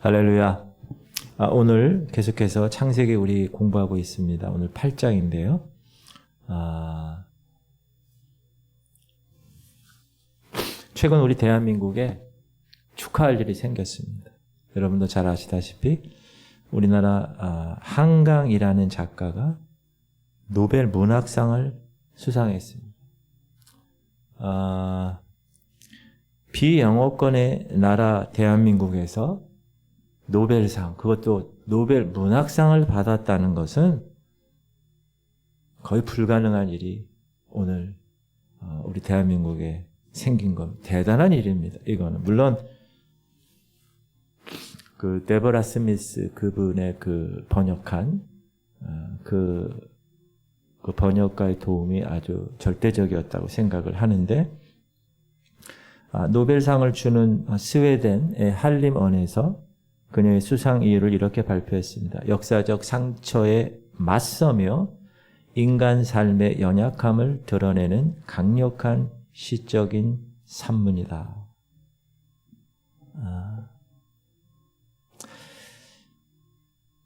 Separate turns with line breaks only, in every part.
할렐루야. 오늘 계속해서 창세기 우리 공부하고 있습니다. 오늘 8장인데요. 최근 우리 대한민국에 축하할 일이 생겼습니다. 여러분도 잘 아시다시피 우리나라 한강이라는 작가가 노벨 문학상을 수상했습니다. 비영어권의 나라 대한민국에서 노벨상, 그것도 노벨 문학상을 받았다는 것은 거의 불가능한 일이 오늘 우리 대한민국에 생긴 것, 대단한 일입니다. 이거는 물론 그 데보라 스미스 그분의 그 번역한 그 번역가의 도움이 아주 절대적이었다고 생각을 하는데, 노벨상을 주는 스웨덴의 한림언에서 그녀의 수상 이유를 이렇게 발표했습니다. 역사적 상처에 맞서며 인간 삶의 연약함을 드러내는 강력한 시적인 산문이다.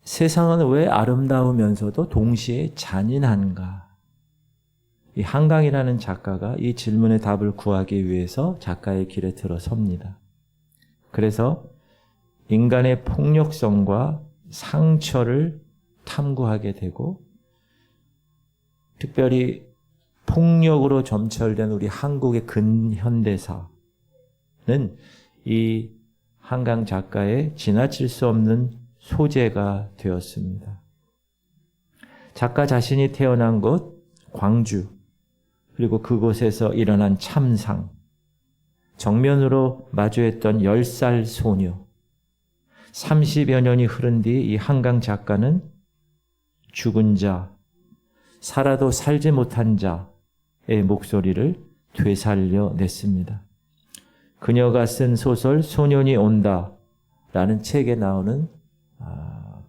세상은 왜 아름다우면서도 동시에 잔인한가? 이 한강이라는 작가가 이 질문의 답을 구하기 위해서 작가의 길에 들어섭니다. 그래서 인간의 폭력성과 상처를 탐구하게 되고, 특별히 폭력으로 점철된 우리 한국의 근현대사는 이 한강 작가의 지나칠 수 없는 소재가 되었습니다. 작가 자신이 태어난 곳 광주, 그리고 그곳에서 일어난 참상, 정면으로 마주했던 10살 소녀, 30여 년이 흐른 뒤 이 한강 작가는 죽은 자, 살아도 살지 못한 자의 목소리를 되살려 냈습니다. 그녀가 쓴 소설 소년이 온다 라는 책에 나오는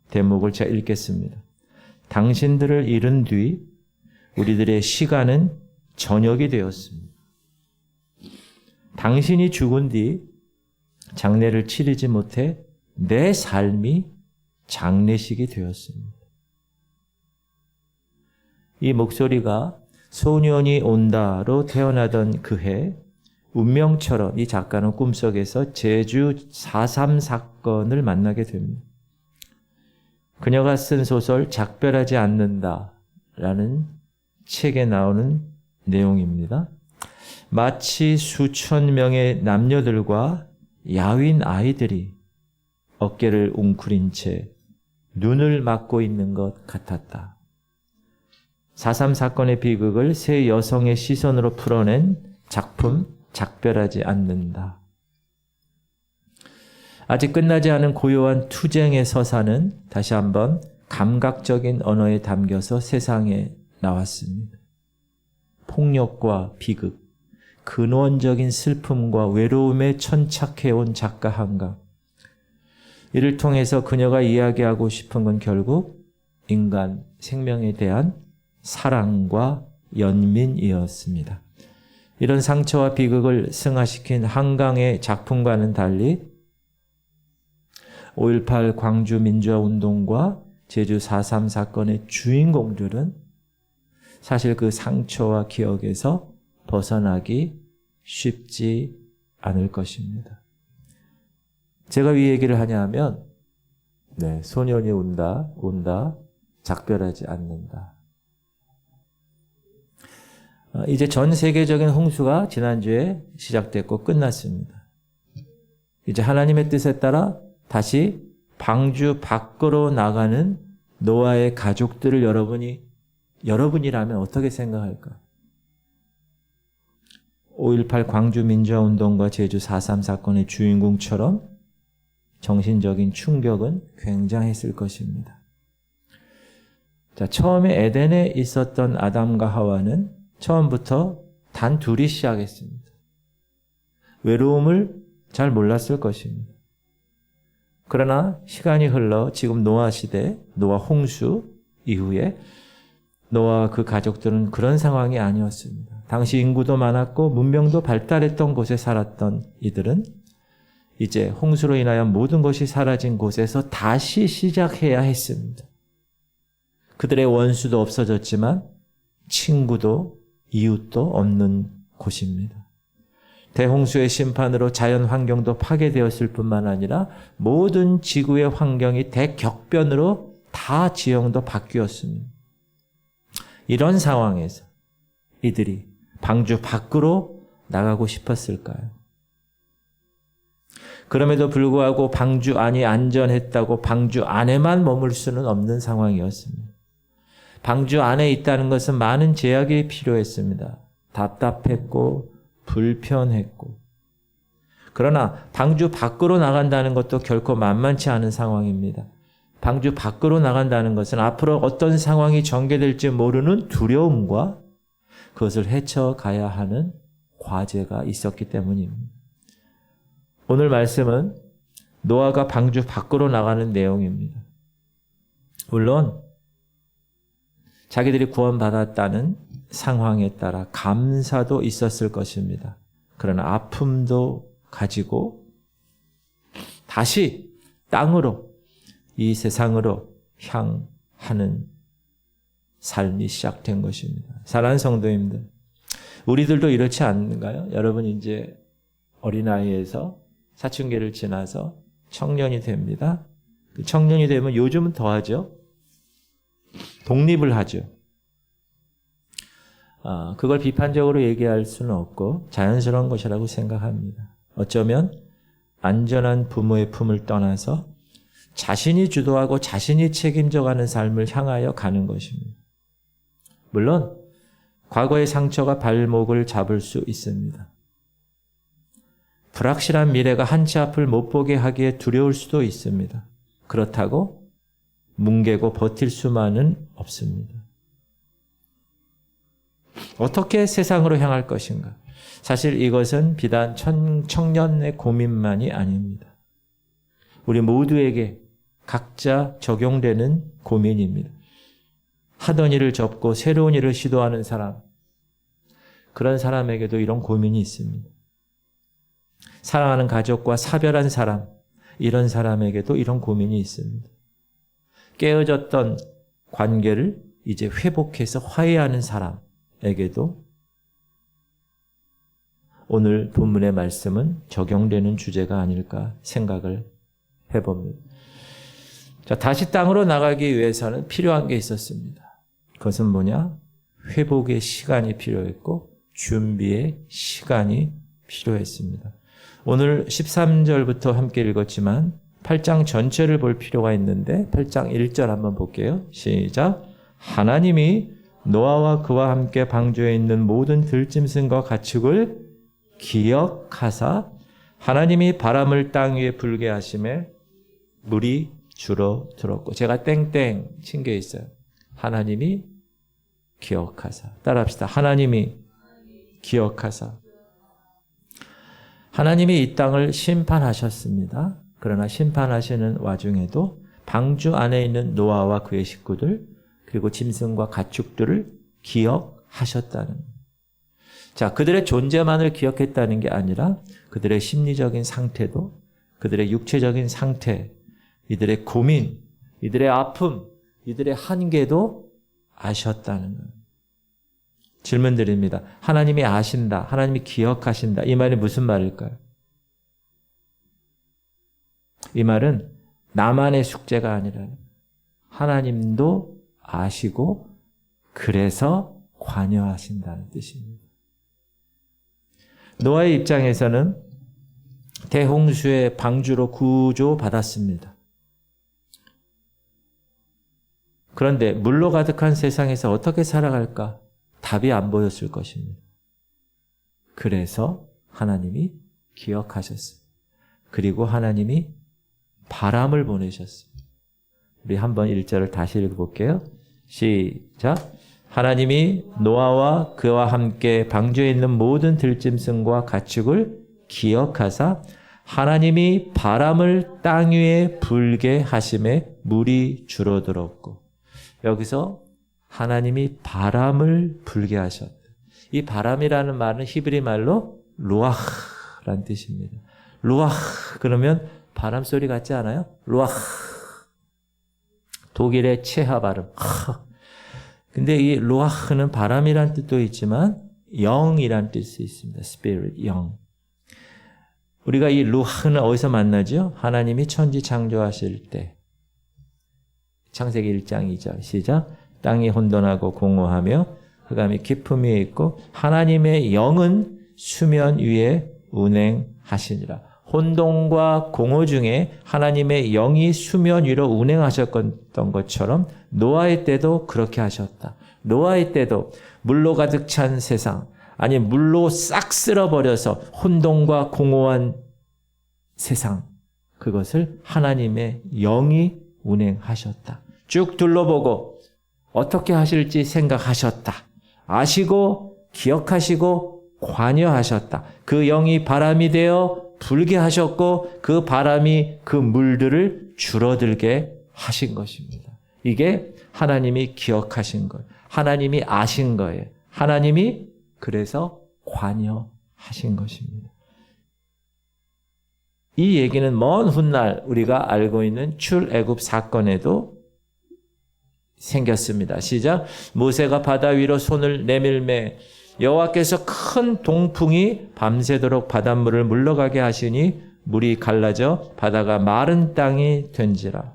대목을 제가 읽겠습니다. 당신들을 잃은 뒤 우리들의 시간은 저녁이 되었습니다. 당신이 죽은 뒤 장례를 치르지 못해 내 삶이 장례식이 되었습니다. 이 목소리가 소년이 온다로 태어나던 그해 운명처럼 이 작가는 꿈속에서 제주 4.3 사건을 만나게 됩니다. 그녀가 쓴 소설 작별하지 않는다라는 책에 나오는 내용입니다. 마치 수천 명의 남녀들과 야윈 아이들이 어깨를 웅크린 채 눈을 막고 있는 것 같았다. 4.3 사건의 비극을 세 여성의 시선으로 풀어낸 작품 작별하지 않는다. 아직 끝나지 않은 고요한 투쟁의 서사는 다시 한번 감각적인 언어에 담겨서 세상에 나왔습니다. 폭력과 비극, 근원적인 슬픔과 외로움에 천착해온 작가 한강. 이를 통해서 그녀가 이야기하고 싶은 건 결국 인간 생명에 대한 사랑과 연민이었습니다. 이런 상처와 비극을 승화시킨 한강의 작품과는 달리 5.18 광주 민주화운동과 제주 4.3 사건의 주인공들은 사실 그 상처와 기억에서 벗어나기 쉽지 않을 것입니다. 제가 왜 얘기를 하냐면, 소년이 온다, 작별하지 않는다. 이제 전 세계적인 홍수가 지난주에 시작됐고 끝났습니다. 이제 하나님의 뜻에 따라 다시 방주 밖으로 나가는 노아의 가족들을 여러분이라면 어떻게 생각할까? 5.18 광주 민주화운동과 제주 4.3 사건의 주인공처럼 정신적인 충격은 굉장했을 것입니다. 자, 처음에 에덴에 있었던 아담과 하와는 처음부터 단 둘이 시작했습니다. 외로움을 잘 몰랐을 것입니다. 그러나 시간이 흘러 지금 노아 시대, 노아 홍수 이후에 노아와 그 가족들은 그런 상황이 아니었습니다. 당시 인구도 많았고 문명도 발달했던 곳에 살았던 이들은 이제 홍수로 인하여 모든 것이 사라진 곳에서 다시 시작해야 했습니다. 그들의 원수도 없어졌지만 친구도 이웃도 없는 곳입니다. 대홍수의 심판으로 자연 환경도 파괴되었을 뿐만 아니라 모든 지구의 환경이 대격변으로 다 지형도 바뀌었습니다. 이런 상황에서 이들이 방주 밖으로 나가고 싶었을까요? 그럼에도 불구하고 방주 안이 안전했다고 방주 안에만 머물 수는 없는 상황이었습니다. 방주 안에 있다는 것은 많은 제약이 필요했습니다. 답답했고 불편했고. 그러나 방주 밖으로 나간다는 것도 결코 만만치 않은 상황입니다. 방주 밖으로 나간다는 것은 앞으로 어떤 상황이 전개될지 모르는 두려움과 그것을 헤쳐가야 하는 과제가 있었기 때문입니다. 오늘 말씀은 노아가 방주 밖으로 나가는 내용입니다. 물론 자기들이 구원받았다는 상황에 따라 감사도 있었을 것입니다. 그러나 아픔도 가지고 다시 땅으로, 이 세상으로 향하는 삶이 시작된 것입니다. 사랑하는 성도님들, 우리들도 이렇지 않은가요? 여러분 이제 어린아이에서 사춘기를 지나서 청년이 됩니다. 그 청년이 되면 요즘은 더하죠. 독립을 하죠. 그걸 비판적으로 얘기할 수는 없고 자연스러운 것이라고 생각합니다. 어쩌면 안전한 부모의 품을 떠나서 자신이 주도하고 자신이 책임져가는 삶을 향하여 가는 것입니다. 물론 과거의 상처가 발목을 잡을 수 있습니다. 불확실한 미래가 한치 앞을 못 보게 하기에 두려울 수도 있습니다. 그렇다고 뭉개고 버틸 수만은 없습니다. 어떻게 세상으로 향할 것인가? 사실 이것은 비단 청년의 고민만이 아닙니다. 우리 모두에게 각자 적용되는 고민입니다. 하던 일을 접고 새로운 일을 시도하는 사람, 그런 사람에게도 이런 고민이 있습니다. 사랑하는 가족과 사별한 사람, 이런 사람에게도 이런 고민이 있습니다. 깨어졌던 관계를 이제 회복해서 화해하는 사람에게도 오늘 본문의 말씀은 적용되는 주제가 아닐까 생각을 해봅니다. 자, 다시 땅으로 나가기 위해서는 필요한 게 있었습니다. 그것은 뭐냐? 회복의 시간이 필요했고 준비의 시간이 필요했습니다. 오늘 13절부터 함께 읽었지만 8장 전체를 볼 필요가 있는데 8장 1절 한번 볼게요. 시작. 하나님이 노아와 그와 함께 방주에 있는 모든 들짐승과 가축을 기억하사 하나님이 바람을 땅 위에 불게 하심에 물이 줄어들었고, 제가 땡땡 친 게 있어요. 하나님이 기억하사. 따라합시다. 하나님이 기억하사. 하나님이 이 땅을 심판하셨습니다. 그러나 심판하시는 와중에도 방주 안에 있는 노아와 그의 식구들, 그리고 짐승과 가축들을 기억하셨다는 거예요. 자, 그들의 존재만을 기억했다는 게 아니라 그들의 심리적인 상태도, 그들의 육체적인 상태, 이들의 고민, 이들의 아픔, 이들의 한계도 아셨다는 거예요. 질문 드립니다. 하나님이 아신다, 하나님이 기억하신다. 이 말이 무슨 말일까요? 이 말은 나만의 숙제가 아니라 하나님도 아시고 그래서 관여하신다는 뜻입니다. 노아의 입장에서는 대홍수의 방주로 구조받았습니다. 그런데 물로 가득한 세상에서 어떻게 살아갈까? 답이 안 보였을 것입니다. 그래서 하나님이 기억하셨습니다. 그리고 하나님이 바람을 보내셨습니다. 우리 한번 1절을 다시 읽어볼게요. 시작. 하나님이 노아와 그와 함께 방주에 있는 모든 들짐승과 가축을 기억하사 하나님이 바람을 땅 위에 불게 하심에 물이 줄어들었고, 여기서 하나님이 바람을 불게 하셨다. 이 바람이라는 말은 히브리 말로 루아흐라는 뜻입니다. 루아흐 그러면 바람 소리 같지 않아요? 루아흐. 독일의 체하 발음. 근데 이 루아흐는 바람이란 뜻도 있지만 영이란 뜻이 있습니다. spirit, 영. 우리가 이 루아흐는 어디서 만나죠? 하나님이 천지 창조하실 때. 창세기 1장 2절 시작. 땅이 혼돈하고 공허하며 흑암이 깊음 위에 있고 하나님의 영은 수면 위에 운행하시니라. 혼돈과 공허 중에 하나님의 영이 수면 위로 운행하셨던 것처럼 노아의 때도 그렇게 하셨다. 노아의 때도 물로 가득 찬 세상, 아니 물로 싹 쓸어버려서 혼돈과 공허한 세상, 그것을 하나님의 영이 운행하셨다. 쭉 둘러보고 어떻게 하실지 생각하셨다. 아시고 기억하시고 관여하셨다. 그 영이 바람이 되어 불게 하셨고 그 바람이 그 물들을 줄어들게 하신 것입니다. 이게 하나님이 기억하신 거예요. 하나님이 아신 거예요. 하나님이 그래서 관여하신 것입니다. 이 얘기는 먼 훗날 우리가 알고 있는 출애굽 사건에도 생겼습니다. 시작. 모세가 바다 위로 손을 내밀매 여호와께서 큰 동풍이 밤새도록 바닷물을 물러가게 하시니 물이 갈라져 바다가 마른 땅이 된지라.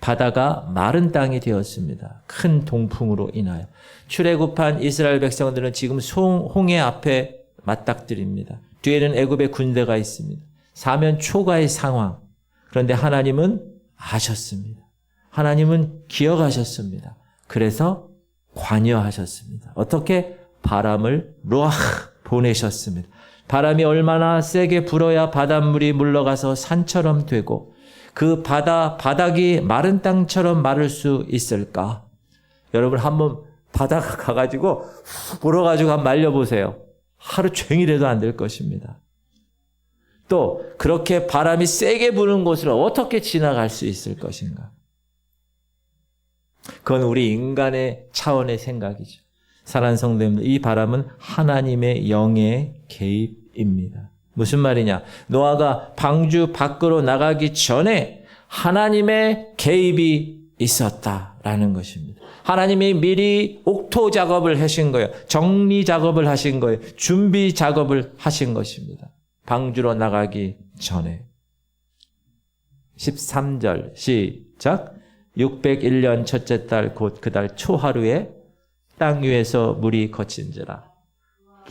바다가 마른 땅이 되었습니다. 큰 동풍으로 인하여. 출애굽한 이스라엘 백성들은 지금 홍해 앞에 맞닥뜨립니다. 뒤에는 애굽의 군대가 있습니다. 사면 초가의 상황. 그런데 하나님은 아셨습니다. 하나님은 기억하셨습니다. 그래서 관여하셨습니다. 어떻게? 바람을 루아흐 보내셨습니다. 바람이 얼마나 세게 불어야 바닷물이 물러가서 산처럼 되고 그 바닥이 마른 땅처럼 마를 수 있을까? 여러분 한번 바다가 가가지고 불어가지고 한번 말려보세요. 하루 종일해도 안 될 것입니다. 또 그렇게 바람이 세게 부는 곳을 어떻게 지나갈 수 있을 것인가? 그건 우리 인간의 차원의 생각이죠. 사랑하는 성도님들, 이 바람은 하나님의 영의 개입입니다. 무슨 말이냐? 노아가 방주 밖으로 나가기 전에 하나님의 개입이 있었다라는 것입니다. 하나님이 미리 옥토 작업을 하신 거예요. 정리 작업을 하신 거예요. 준비 작업을 하신 것입니다. 방주로 나가기 전에. 13절 시작. 601년 첫째 달 곧 그 달 초하루에 땅 위에서 물이 거친지라.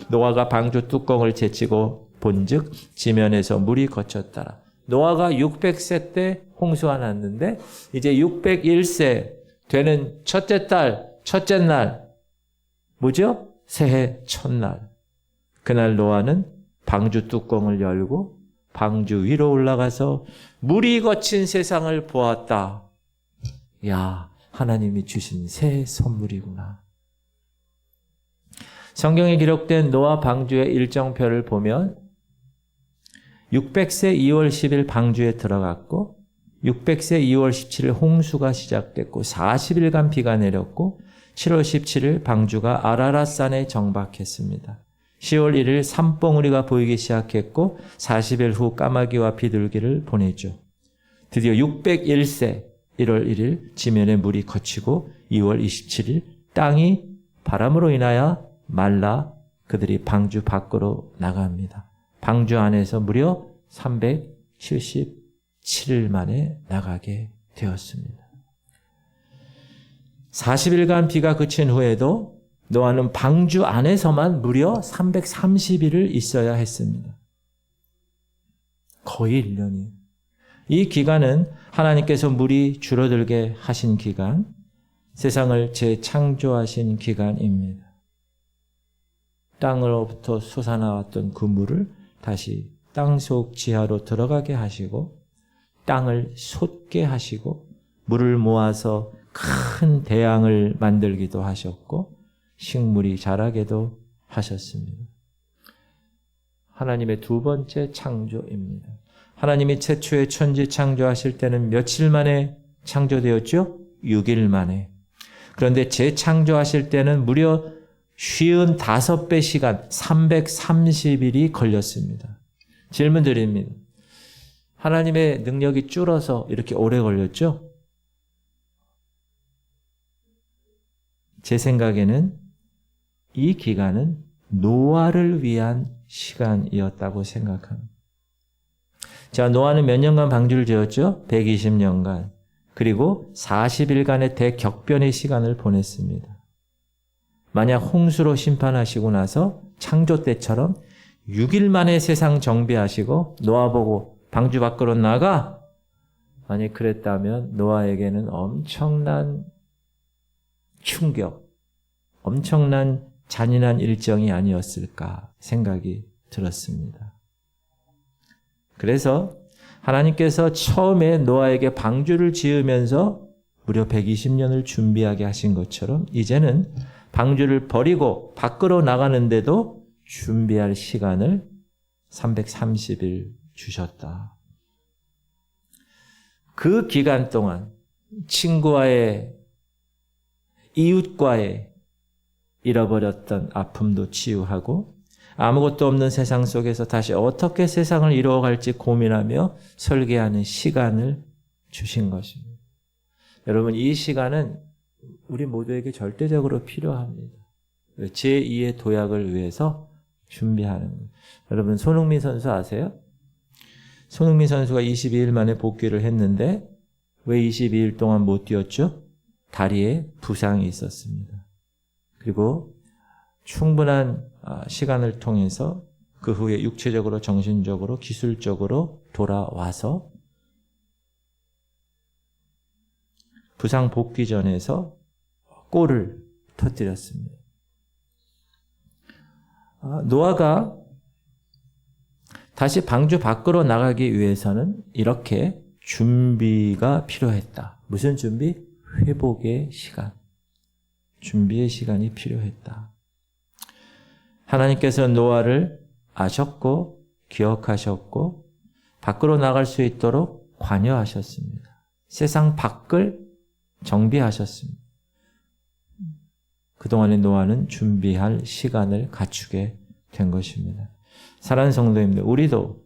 노아가 방주 뚜껑을 제치고 본즉 지면에서 물이 거쳤더라. 노아가 600세 때 홍수가 났는데 이제 601세 되는 첫째 달, 첫째 날 뭐죠? 새해 첫날. 그날 노아는 방주 뚜껑을 열고 방주 위로 올라가서 물이 거친 세상을 보았다. 야, 하나님이 주신 새 선물이구나. 성경에 기록된 노아 방주의 일정표를 보면 600세 2월 10일 방주에 들어갔고 600세 2월 17일 홍수가 시작됐고 40일간 비가 내렸고 7월 17일 방주가 아라랏산에 정박했습니다. 10월 1일 산봉우리가 보이기 시작했고 40일 후 까마귀와 비둘기를 보내죠. 드디어 601세 1월 1일 지면에 물이 거치고 2월 27일 땅이 바람으로 인하여 말라 그들이 방주 밖으로 나갑니다. 방주 안에서 무려 377일 만에 나가게 되었습니다. 40일간 비가 그친 후에도 노아는 방주 안에서만 무려 330일을 있어야 했습니다. 거의 1년이에요. 이 기간은 하나님께서 물이 줄어들게 하신 기간, 세상을 재창조하신 기간입니다. 땅으로부터 솟아나왔던 그 물을 다시 땅속 지하로 들어가게 하시고 땅을 솟게 하시고 물을 모아서 큰 대양을 만들기도 하셨고 식물이 자라게도 하셨습니다. 하나님의 두 번째 창조입니다. 하나님이 최초의 천지 창조하실 때는 며칠 만에 창조되었죠? 6일 만에. 그런데 재창조하실 때는 무려 55배 시간 330일이 걸렸습니다. 질문 드립니다. 하나님의 능력이 줄어서 이렇게 오래 걸렸죠? 제 생각에는 이 기간은 노아를 위한 시간이었다고 생각합니다. 자, 노아는 몇 년간 방주를 지었죠? 120년간. 그리고 40일간의 대격변의 시간을 보냈습니다. 만약 홍수로 심판하시고 나서 창조 때처럼 6일 만에 세상 정비하시고 노아 보고 방주 밖으로 나가? 만약 그랬다면 노아에게는 엄청난 충격, 엄청난 잔인한 일정이 아니었을까 생각이 들었습니다. 그래서 하나님께서 처음에 노아에게 방주를 지으면서 무려 120년을 준비하게 하신 것처럼 이제는 방주를 버리고 밖으로 나가는데도 준비할 시간을 330일 주셨다. 그 기간 동안 친구와의, 이웃과의 잃어버렸던 아픔도 치유하고 아무것도 없는 세상 속에서 다시 어떻게 세상을 이루어갈지 고민하며 설계하는 시간을 주신 것입니다. 여러분, 이 시간은 우리 모두에게 절대적으로 필요합니다. 제2의 도약을 위해서 준비하는 거예요. 여러분, 손흥민 선수 아세요? 손흥민 선수가 22일 만에 복귀를 했는데 왜 22일 동안 못 뛰었죠? 다리에 부상이 있었습니다. 그리고 충분한 시간을 통해서 그 후에 육체적으로, 정신적으로, 기술적으로 돌아와서 부상 복귀전에서 골을 터뜨렸습니다. 노아가 다시 방주 밖으로 나가기 위해서는 이렇게 준비가 필요했다. 무슨 준비? 회복의 시간. 준비의 시간이 필요했다. 하나님께서 노아를 아셨고 기억하셨고 밖으로 나갈 수 있도록 관여하셨습니다. 세상 밖을 정비하셨습니다. 그동안의 노아는 준비할 시간을 갖추게 된 것입니다. 사랑하는 성도님들, 우리도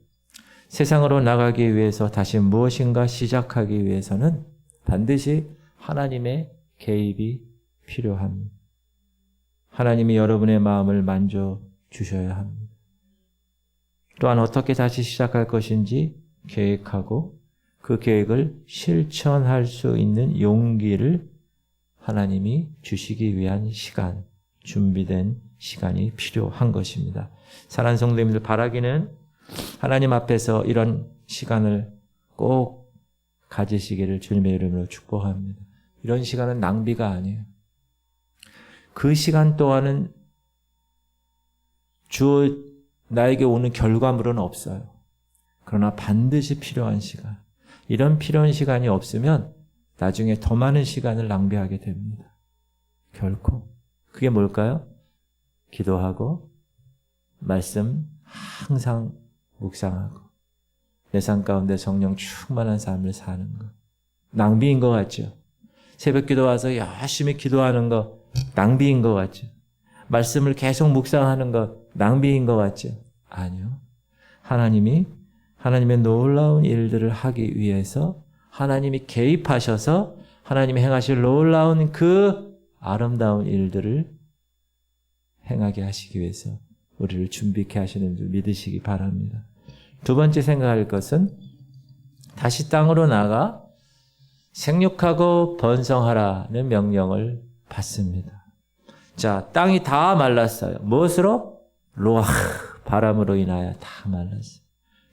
세상으로 나가기 위해서 다시 무엇인가 시작하기 위해서는 반드시 하나님의 개입이 필요합니다. 하나님이 여러분의 마음을 만져주셔야 합니다. 또한 어떻게 다시 시작할 것인지 계획하고 그 계획을 실천할 수 있는 용기를 하나님이 주시기 위한 시간, 준비된 시간이 필요한 것입니다. 사랑하는 성도님들, 바라기는 하나님 앞에서 이런 시간을 꼭 가지시기를 주님의 이름으로 축복합니다. 이런 시간은 낭비가 아니에요. 그 시간 동안은 나에게 오는 결과물은 없어요. 그러나 반드시 필요한 시간. 이런 필요한 시간이 없으면 나중에 더 많은 시간을 낭비하게 됩니다. 결코. 그게 뭘까요? 기도하고 말씀 항상 묵상하고 내 삶 가운데 성령 충만한 삶을 사는 것. 낭비인 것 같죠? 새벽 기도 와서 열심히 기도하는 것 낭비인 것 같죠? 말씀을 계속 묵상하는 것 낭비인 것 같죠? 아니요. 하나님의 놀라운 일들을 하기 위해서 하나님이 개입하셔서 하나님이 행하실 놀라운 그 아름다운 일들을 행하게 하시기 위해서 우리를 준비케 하시는 줄 믿으시기 바랍니다. 두 번째 생각할 것은 다시 땅으로 나가 생육하고 번성하라는 명령을 받습니다. 자, 땅이 다 말랐어요. 무엇으로? 로아흐, 바람으로 인하여 다 말랐어요.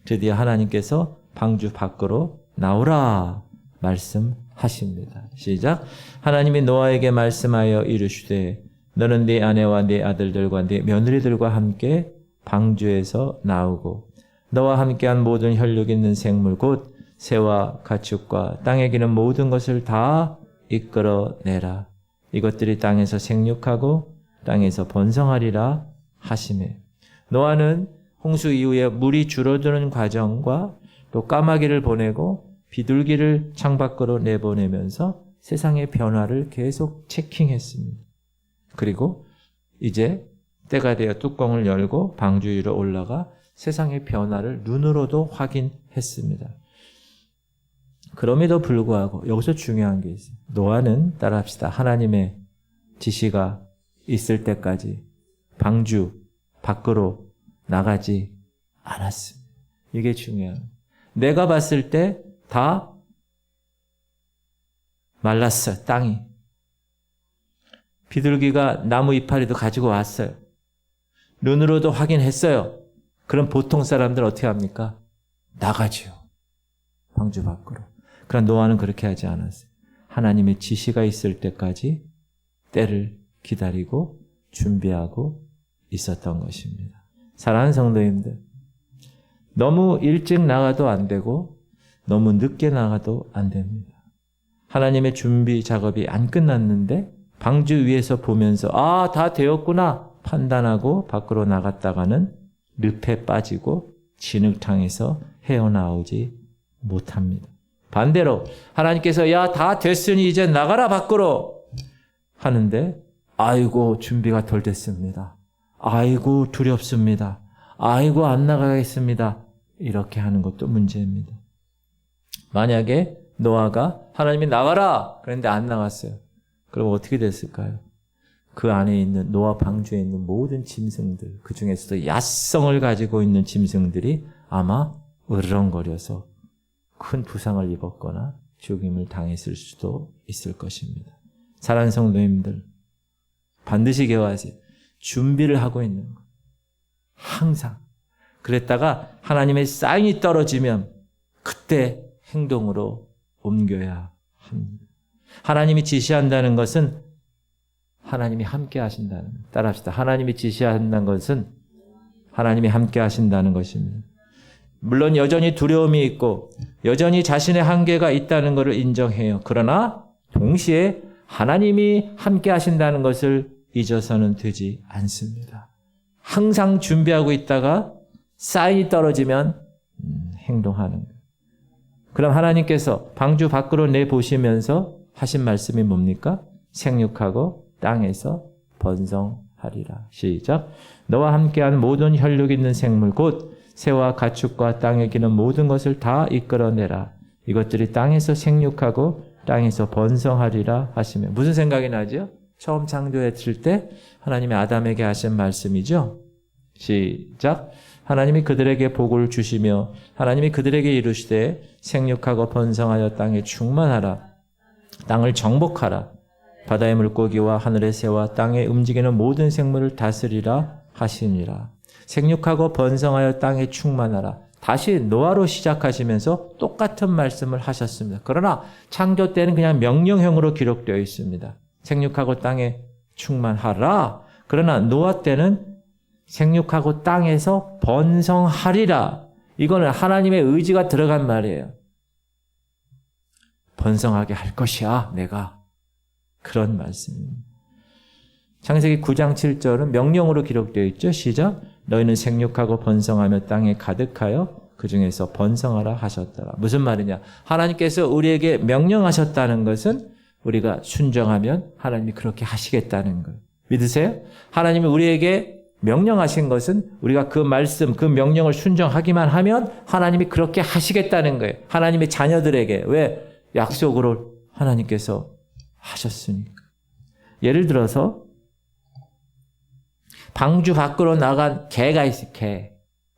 드디어 하나님께서 방주 밖으로 나오라 말씀하십니다. 시작. 하나님이 노아에게 말씀하여 이르시되 너는 네 아내와 네 아들들과 네 며느리들과 함께 방주에서 나오고 너와 함께한 모든 혈육 있는 생물 곧 새와 가축과 땅에 기는 모든 것을 다 이끌어내라. 이것들이 땅에서 생육하고 땅에서 번성하리라 하시매. 노아는 홍수 이후에 물이 줄어드는 과정과 또 까마귀를 보내고 비둘기를 창밖으로 내보내면서 세상의 변화를 계속 체킹했습니다. 그리고 이제 때가 되어 뚜껑을 열고 방주 위로 올라가 세상의 변화를 눈으로도 확인했습니다. 그럼에도 불구하고 여기서 중요한 게 있어요. 노아는 따라합시다. 하나님의 지시가 있을 때까지 방주 밖으로 나가지 않았습니다. 이게 중요해요. 내가 봤을 때 다 말랐어요. 땅이. 비둘기가 나무 이파리도 가지고 왔어요. 눈으로도 확인했어요. 그럼 보통 사람들 어떻게 합니까? 나가죠. 방주 밖으로. 그러나 노아는 그렇게 하지 않았어요. 하나님의 지시가 있을 때까지 때를 기다리고 준비하고 있었던 것입니다. 사랑하는 성도님들, 너무 일찍 나가도 안 되고 너무 늦게 나가도 안 됩니다. 하나님의 준비 작업이 안 끝났는데 방주 위에서 보면서 다 되었구나 판단하고 밖으로 나갔다가는 늪에 빠지고 진흙탕에서 헤어나오지 못합니다. 반대로 하나님께서 다 됐으니 이제 나가라 밖으로 하는데 아이고 준비가 덜 됐습니다. 아이고 두렵습니다. 아이고 안 나가겠습니다. 이렇게 하는 것도 문제입니다. 만약에 노아가 하나님이 나가라 그런데 안 나갔어요. 그럼 어떻게 됐을까요? 그 안에 있는 노아 방주에 있는 모든 짐승들, 그 중에서도 야성을 가지고 있는 짐승들이 아마 으르렁거려서 큰 부상을 입었거나 죽임을 당했을 수도 있을 것입니다. 사랑하는 성도님들, 반드시 기억하세요. 준비를 하고 있는 것. 항상. 그랬다가 하나님의 사인이 떨어지면 그때 행동으로 옮겨야 합니다. 하나님이 지시한다는 것은 하나님이 함께 하신다는 것. 따라합시다. 하나님이 지시한다는 것은 하나님이 함께 하신다는 것입니다. 물론 여전히 두려움이 있고 여전히 자신의 한계가 있다는 것을 인정해요. 그러나 동시에 하나님이 함께 하신다는 것을 잊어서는 되지 않습니다. 항상 준비하고 있다가 사인이 떨어지면 행동하는 거예요. 그럼 하나님께서 방주 밖으로 내보시면서 하신 말씀이 뭡니까? 생육하고 땅에서 번성하리라. 시작. 너와 함께한 모든 혈육 있는 생물 곧 새와 가축과 땅에 기는 모든 것을 다 이끌어내라. 이것들이 땅에서 생육하고 땅에서 번성하리라 하시며 무슨 생각이 나죠? 처음 창조했을 때 하나님이 아담에게 하신 말씀이죠. 시작. 하나님이 그들에게 복을 주시며 하나님이 그들에게 이르시되 생육하고 번성하여 땅에 충만하라. 땅을 정복하라. 바다의 물고기와 하늘의 새와 땅에 움직이는 모든 생물을 다스리라 하시니라. 생육하고 번성하여 땅에 충만하라. 다시 노아로 시작하시면서 똑같은 말씀을 하셨습니다. 그러나 창조 때는 그냥 명령형으로 기록되어 있습니다. 생육하고 땅에 충만하라. 그러나 노아 때는 생육하고 땅에서 번성하리라. 이거는 하나님의 의지가 들어간 말이에요. 번성하게 할 것이야, 내가. 그런 말씀입니다. 창세기 9장 7절은 명령으로 기록되어 있죠. 시작. 너희는 생육하고 번성하며 땅에 가득하여 그 중에서 번성하라 하셨더라. 무슨 말이냐? 하나님께서 우리에게 명령하셨다는 것은 우리가 순종하면 하나님이 그렇게 하시겠다는 거예요. 믿으세요? 하나님이 우리에게 명령하신 것은 우리가 그 말씀, 그 명령을 순종하기만 하면 하나님이 그렇게 하시겠다는 거예요. 하나님의 자녀들에게. 왜? 약속으로 하나님께서 하셨으니까. 예를 들어서 방주 밖으로 나간 개가 있어요. 개.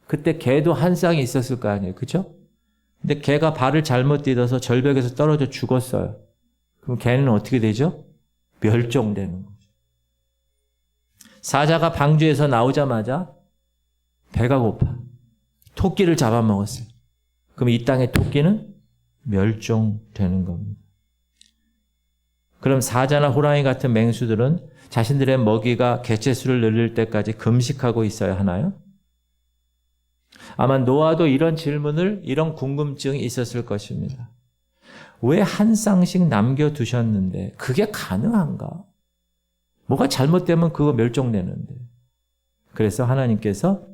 그때 개도 한 쌍이 있었을 거 아니에요. 그죠? 근데 개가 발을 잘못 디뎌서 절벽에서 떨어져 죽었어요. 그럼 개는 어떻게 되죠? 멸종되는 거죠. 사자가 방주에서 나오자마자 배가 고파. 토끼를 잡아먹었어요. 그럼 이 땅의 토끼는 멸종되는 겁니다. 그럼 사자나 호랑이 같은 맹수들은 자신들의 먹이가 개체수를 늘릴 때까지 금식하고 있어야 하나요? 아마 노아도 이런 질문을, 이런 궁금증이 있었을 것입니다. 왜 한 쌍씩 남겨두셨는데 그게 가능한가? 뭐가 잘못되면 그거 멸종되는데. 그래서 하나님께서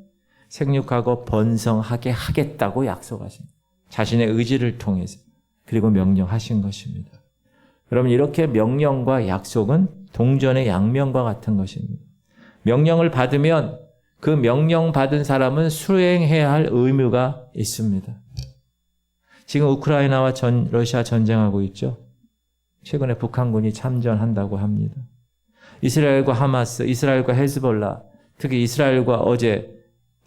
생육하고 번성하게 하겠다고 약속하십니다. 자신의 의지를 통해서. 그리고 명령하신 것입니다. 여러분, 이렇게 명령과 약속은 동전의 양면과 같은 것입니다. 명령을 받으면 그 명령 받은 사람은 수행해야 할 의무가 있습니다. 지금 우크라이나와 러시아 전쟁하고 있죠. 최근에 북한군이 참전한다고 합니다. 이스라엘과 하마스, 이스라엘과 헤즈볼라, 특히 이스라엘과 어제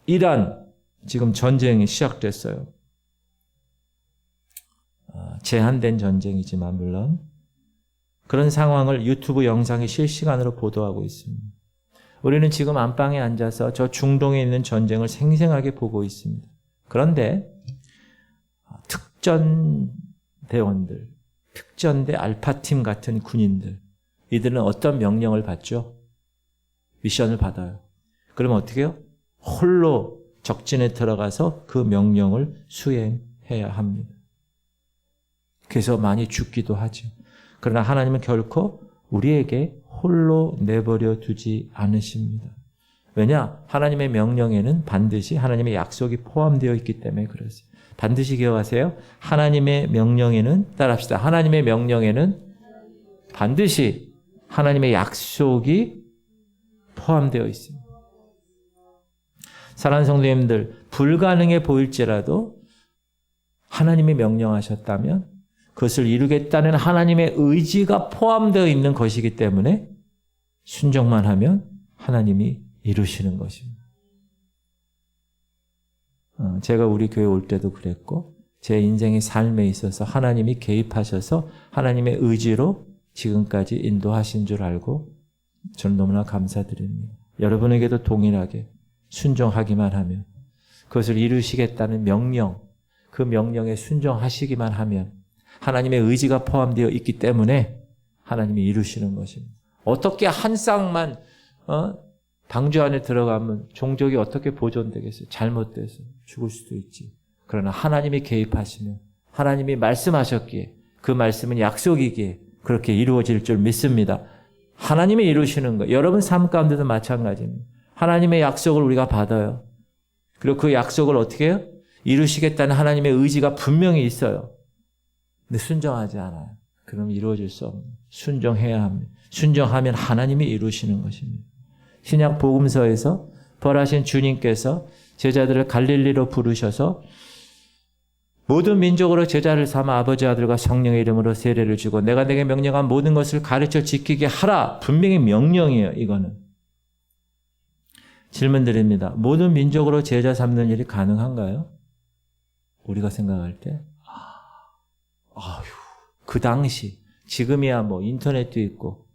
이란 지금 전쟁이 시작됐어요. 제한된 전쟁이지만 물론 그런 상황을 유튜브 영상이 실시간으로 보도하고 있습니다. 우리는 지금 안방에 앉아서 저 중동에 있는 전쟁을 생생하게 보고 있습니다. 그런데 특전 대원들, 특전대 알파팀 같은 군인들, 이들은 어떤 명령을 받죠? 미션을 받아요. 그러면 어떻게 해요? 홀로 적진에 들어가서 그 명령을 수행해야 합니다. 그래서 많이 죽기도 하죠. 그러나 하나님은 결코 우리에게 홀로 내버려 두지 않으십니다. 왜냐? 하나님의 명령에는 반드시 하나님의 약속이 포함되어 있기 때문에 그렇습니다. 반드시 기억하세요. 하나님의 명령에는, 따라합시다. 하나님의 명령에는 반드시 하나님의 약속이 포함되어 있습니다. 사랑하는 성도님들, 불가능해 보일지라도 하나님이 명령하셨다면 그것을 이루겠다는 하나님의 의지가 포함되어 있는 것이기 때문에 순종만 하면 하나님이 이루시는 것입니다. 제가 우리 교회 올 때도 그랬고 제 인생의 삶에 있어서 하나님이 개입하셔서 하나님의 의지로 지금까지 인도하신 줄 알고 저는 너무나 감사드립니다. 여러분에게도 동일하게 순종하기만 하면, 그것을 이루시겠다는 명령, 그 명령에 순종하시기만 하면 하나님의 의지가 포함되어 있기 때문에 하나님이 이루시는 것입니다. 어떻게 한 쌍만 방주 안에 들어가면 종족이 어떻게 보존되겠어요? 잘못돼서 죽을 수도 있지. 그러나 하나님이 개입하시면, 하나님이 말씀하셨기에, 그 말씀은 약속이기에 그렇게 이루어질 줄 믿습니다. 하나님이 이루시는 거, 여러분 삶 가운데도 마찬가지입니다. 하나님의 약속을 우리가 받아요. 그리고 그 약속을 어떻게 해요? 이루시겠다는 하나님의 의지가 분명히 있어요. 근데 순종하지 않아요. 그럼 이루어질 수 없는, 순종해야 합니다. 순종하면 하나님이 이루시는 것입니다. 신약 복음서에서 벌하신 주님께서 제자들을 갈릴리로 부르셔서 모든 민족으로 제자를 삼아 아버지 아들과 성령의 이름으로 세례를 주고 내가 내게 명령한 모든 것을 가르쳐 지키게 하라. 분명히 명령이에요. 이거는. 질문 드립니다. 모든 민족으로 제자 삼는 일이 가능한가요? 우리가 생각할 때 그 당시, 지금이야 뭐 인터넷도 있고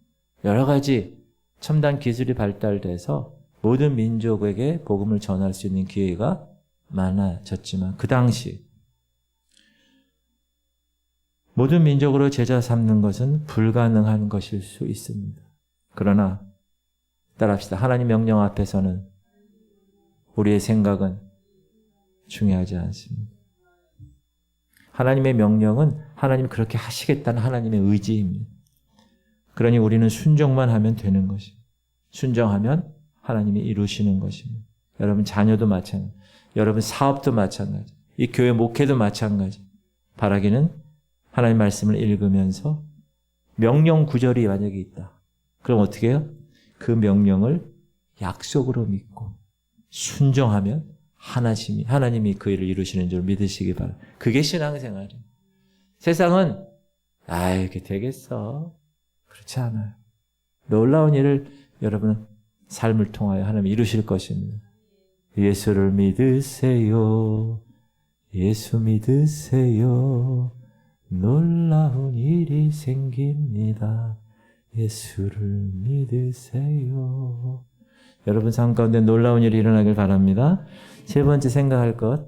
여러 가지 첨단 기술이 발달돼서 모든 민족에게 복음을 전할 수 있는 기회가 많아졌지만 그 당시 모든 민족으로 제자 삼는 것은 불가능한 것일 수 있습니다. 그러나 따라합시다. 하나님 명령 앞에서는 우리의 생각은 중요하지 않습니다. 하나님의 명령은 하나님이 그렇게 하시겠다는 하나님의 의지입니다. 그러니 우리는 순종만 하면 되는 것입니다. 순종하면 하나님이 이루시는 것입니다. 여러분 자녀도 마찬가지, 여러분 사업도 마찬가지, 이 교회 목회도 마찬가지. 바라기는 하나님 말씀을 읽으면서 명령 구절이 만약에 있다. 그럼 어떻게 해요? 그 명령을 약속으로 믿고 순종하면 하나님이 그 일을 이루시는 줄 믿으시기 바랍니다. 그게 신앙생활이에요. 세상은 이게 되겠어. 그렇지 않아요. 놀라운 일을 여러분은 삶을 통하여 하나님 이루실 것입니다. 예수를 믿으세요. 예수 믿으세요. 놀라운 일이 생깁니다. 예수를 믿으세요. 여러분 삶 가운데 놀라운 일이 일어나길 바랍니다. 세 번째 생각할 것.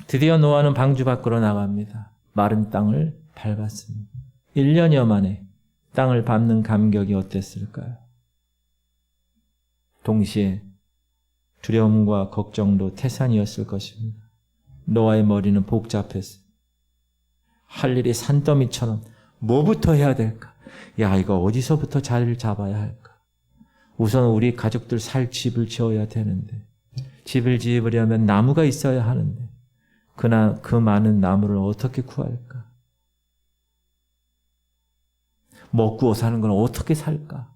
드디어 노아는 방주 밖으로 나갑니다. 마른 땅을 밟았습니다. 1년여 만에 땅을 밟는 감격이 어땠을까요? 동시에 두려움과 걱정도 태산이었을 것입니다. 노아의 머리는 복잡했어요. 할 일이 산더미처럼 뭐부터 해야 될까? 이거 어디서부터 자리를 잡아야 할까? 우선 우리 가족들 살 집을 지어야 되는데 집을 지으려면 나무가 있어야 하는데 그 많은 나무를 어떻게 구할까? 먹고 사는 건 어떻게 살까?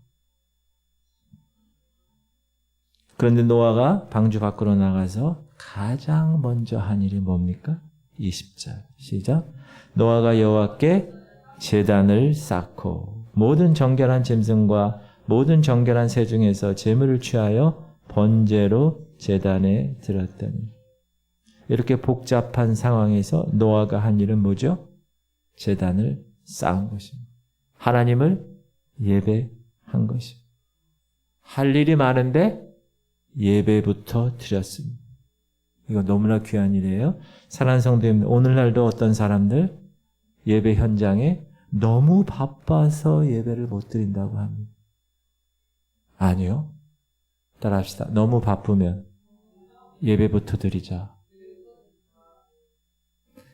그런데 노아가 방주 밖으로 나가서 가장 먼저 한 일이 뭡니까? 20절 시작. 노아가 여호와께 제단을 쌓고 모든 정결한 짐승과 모든 정결한 새 중에서 제물을 취하여 번제로 제단에 들었더니. 이렇게 복잡한 상황에서 노아가 한 일은 뭐죠? 제단을 쌓은 것입니다. 하나님을 예배한 것입니다. 할 일이 많은데 예배부터 드렸습니다. 이거 너무나 귀한 일이에요. 사랑하는 성도님, 오늘날도 어떤 사람들 예배 현장에 너무 바빠서 예배를 못 드린다고 합니다. 아니요. 따라합시다. 너무 바쁘면 예배부터 드리자.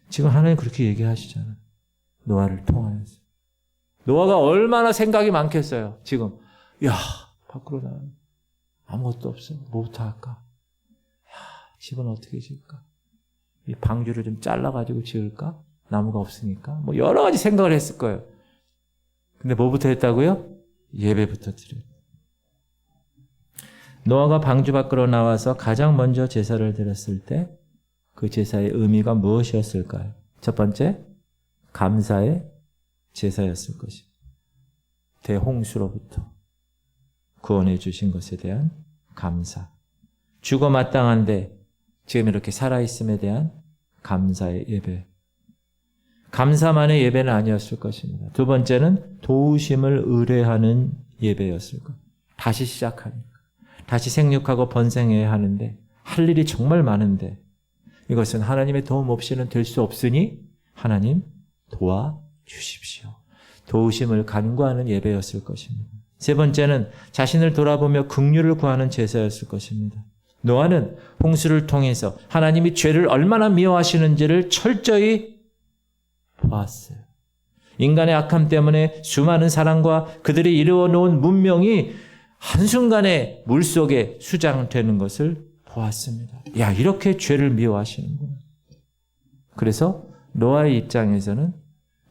지금 하나님 그렇게 얘기하시잖아요. 노아를 통하여서. 노아가 얼마나 생각이 많겠어요. 지금 야 밖으로 나가 아무것도 없어. 뭐부터 할까? 야 집은 어떻게 지을까? 이 방주를 좀 잘라가지고 지을까? 나무가 없으니까. 뭐 여러 가지 생각을 했을 거예요. 근데 뭐부터 했다고요? 예배부터 드려요. 노아가 방주 밖으로 나와서 가장 먼저 제사를 드렸을 때 그 제사의 의미가 무엇이었을까요? 첫 번째, 감사의 제사였을 것입니다. 대홍수로부터 구원해 주신 것에 대한 감사. 죽어 마땅한데 지금 이렇게 살아있음에 대한 감사의 예배. 감사만의 예배는 아니었을 것입니다. 두 번째는 도우심을 의뢰하는 예배였을 것. 다시 시작하니까. 다시 생육하고 번성해야 하는데 할 일이 정말 많은데 이것은 하나님의 도움 없이는 될 수 없으니 하나님 도와주십시오. 도우심을 간구하는 예배였을 것입니다. 세 번째는 자신을 돌아보며 긍휼을 구하는 제사였을 것입니다. 노아는 홍수를 통해서 하나님이 죄를 얼마나 미워하시는지를 철저히 보았어요. 인간의 악함 때문에 수많은 사람과 그들이 이루어놓은 문명이 한순간에 물속에 수장되는 것을 보았습니다. 야, 이렇게 죄를 미워하시는구나. 그래서 노아의 입장에서는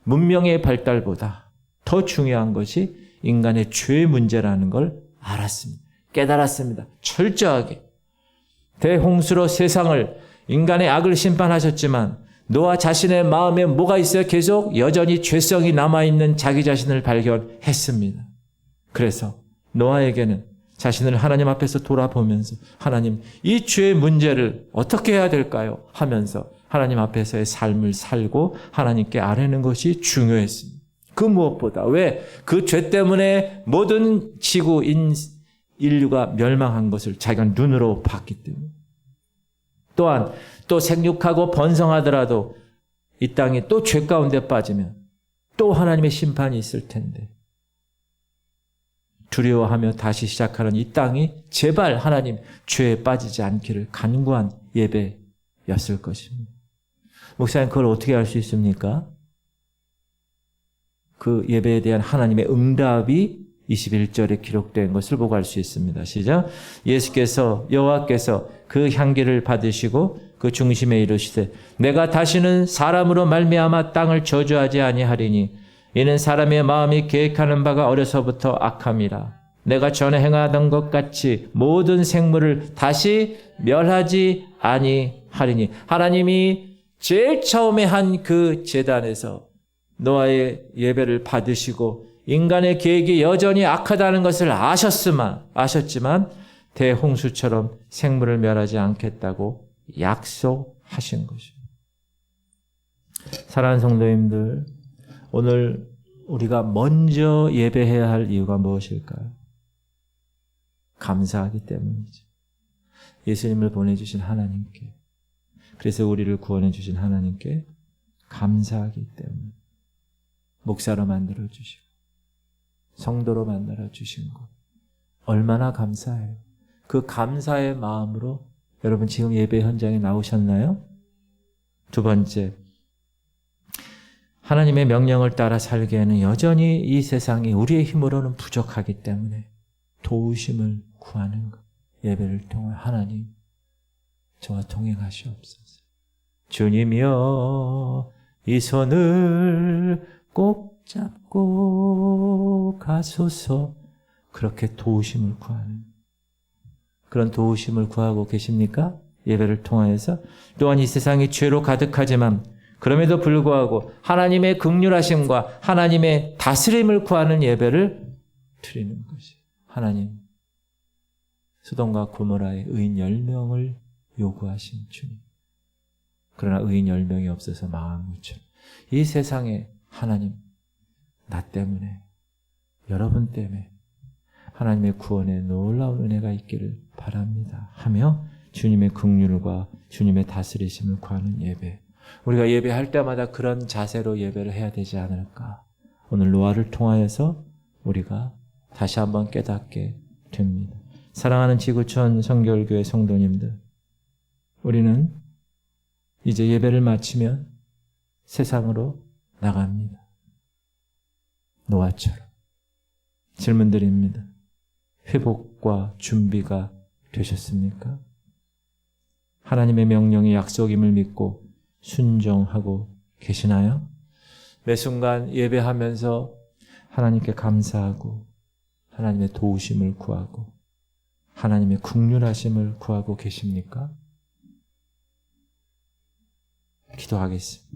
문명의 발달보다 더 중요한 것이 인간의 죄의 문제라는 걸 알았습니다. 깨달았습니다. 철저하게. 대홍수로 세상을 인간의 악을 심판하셨지만 노아 자신의 마음에 뭐가 있어요? 계속 여전히 죄성이 남아있는 자기 자신을 발견했습니다. 그래서 노아에게는 자신을 하나님 앞에서 돌아보면서 하나님, 이 죄의 문제를 어떻게 해야 될까요? 하면서 하나님 앞에서의 삶을 살고 하나님께 아뢰는 것이 중요했습니다. 그 무엇보다 왜? 그 죄 때문에 모든 지구 인류가 멸망한 것을 자기가 눈으로 봤기 때문에. 또한 또 생육하고 번성하더라도 이 땅이 또 죄 가운데 빠지면 또 하나님의 심판이 있을 텐데 두려워하며 다시 시작하는 이 땅이 제발 하나님 죄에 빠지지 않기를 간구한 예배였을 것입니다. 목사님 그걸 어떻게 알 수 있습니까? 그 예배에 대한 하나님의 응답이 21절에 기록된 것을 보고 알 수 있습니다. 시작. 예수께서 여호와께서 그 향기를 받으시고 그 중심에 이르시되 내가 다시는 사람으로 말미암아 땅을 저주하지 아니하리니 이는 사람의 마음이 계획하는 바가 어려서부터 악함이라. 내가 전에 행하던 것 같이 모든 생물을 다시 멸하지 아니하리니. 하나님이 제일 처음에 한 그 제단에서 노아의 예배를 받으시고 인간의 계획이 여전히 악하다는 것을 아셨지만 대홍수처럼 생물을 멸하지 않겠다고 약속하신 것입니다. 사랑하는 성도님들, 오늘 우리가 먼저 예배해야 할 이유가 무엇일까요? 감사하기 때문이죠. 예수님을 보내주신 하나님께, 그래서 우리를 구원해 주신 하나님께 감사하기 때문에 목사로 만들어 주시고 성도로 만들어 주신 것 얼마나 감사해요. 그 감사의 마음으로 여러분 지금 예배 현장에 나오셨나요? 두 번째, 하나님의 명령을 따라 살기에는 여전히 이 세상이 우리의 힘으로는 부족하기 때문에 도우심을 구하는 것. 예배를 통해 하나님 저와 동행하시옵소서. 주님이여 이 손을 꼭 잡고 가소서. 그렇게 도우심을 구하는 그런 도우심을 구하고 계십니까? 예배를 통하여서. 또한 이 세상이 죄로 가득하지만 그럼에도 불구하고 하나님의 긍휼하심과 하나님의 다스림을 구하는 예배를 드리는 것이 하나님 소돔과 고모라의 의인 10명을 요구하신 주님. 그러나 의인 10명이 없어서 망한 것처럼 이 세상에 하나님 나 때문에 여러분 때문에 하나님의 구원의 놀라운 은혜가 있기를 바랍니다 하며 주님의 긍휼과 주님의 다스리심을 구하는 예배. 우리가 예배할 때마다 그런 자세로 예배를 해야 되지 않을까. 오늘 노아를 통하여서 우리가 다시 한번 깨닫게 됩니다. 사랑하는 지구촌 성결교회 성도님들, 우리는 이제 예배를 마치면 세상으로 나갑니다. 노아처럼. 질문 드립니다. 회복과 준비가 되셨습니까? 하나님의 명령이 약속임을 믿고 순종하고 계시나요? 매 순간 예배하면서 하나님께 감사하고 하나님의 도우심을 구하고 하나님의 긍휼하심을 구하고 계십니까? 기도하겠습니다.